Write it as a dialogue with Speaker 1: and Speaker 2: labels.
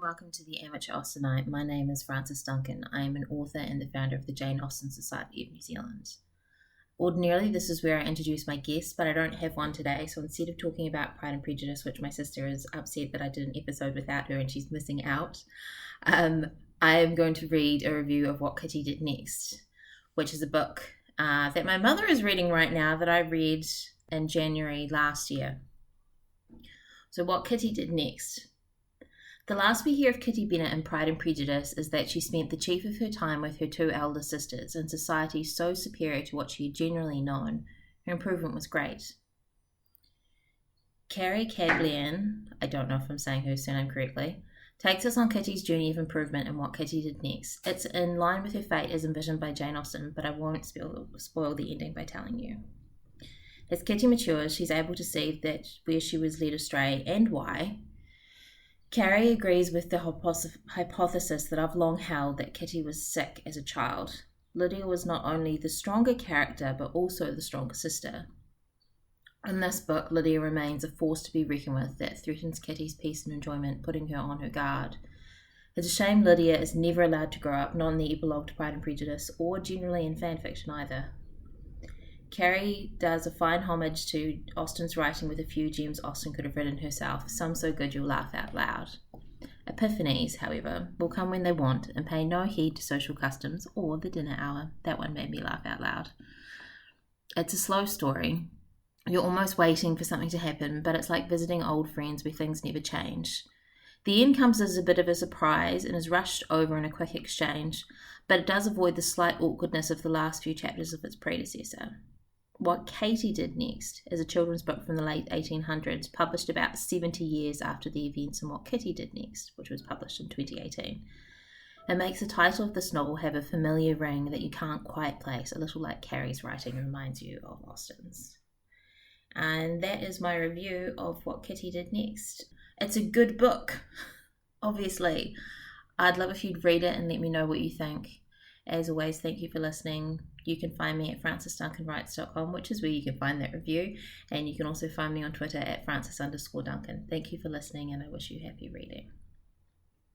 Speaker 1: welcome to the Amateur Austenite. My name is Frances Duncan. I am an author and the founder of the Jane Austen Society of New Zealand. Ordinarily, this is where I introduce my guests, but I don't have one today, so instead of talking about Pride and Prejudice, which my sister is upset that I did an episode without her and she's missing out, I am going to read a review of What Kitty Did Next, which is a book that my mother is reading right now that I read in January last year. So What Kitty Did Next. The last we hear of Kitty Bennet in Pride and Prejudice is that she spent the chief of her time with her two elder sisters in society so superior to what she had generally known. Her improvement was great. Carrie Caglian, I don't know if I'm saying her surname correctly, takes us on Kitty's journey of improvement and What Kitty Did Next. It's in line with her fate as envisioned by Jane Austen, but I won't spoil the ending by telling you. As Kitty matures, she's able to see that where she was led astray and why. Carrie agrees with the hypothesis that I've long held that Kitty was sick as a child. Lydia was not only the stronger character, but also the stronger sister. In this book, Lydia remains a force to be reckoned with that threatens Kitty's peace and enjoyment, putting her on her guard. It's a shame Lydia is never allowed to grow up, not in the epilogue to Pride and Prejudice, or generally in fanfiction either. Carrie does a fine homage to Austen's writing with a few gems Austen could have written herself, some so good you'll laugh out loud. Epiphanies, however, will come when they want and pay no heed to social customs or the dinner hour. That one made me laugh out loud. It's a slow story. You're almost waiting for something to happen, but it's like visiting old friends where things never change. The end comes as a bit of a surprise and is rushed over in a quick exchange, but it does avoid the slight awkwardness of the last few chapters of its predecessor. What Katie Did Next is a children's book from the late 1800s, published about 70 years after the events in What Kitty Did Next, which was published in 2018. It makes the title of this novel have a familiar ring that you can't quite place, a little like Carrie's writing reminds you of Austen's. And that is my review of What Kitty Did Next. It's a good book, obviously. I'd love if you'd read it and let me know what you think. As always, thank you for listening. You can find me at francesduncanwrites.com, which is where you can find that review. And you can also find me on Twitter at frances_duncan. Thank you for listening, and I wish you happy reading.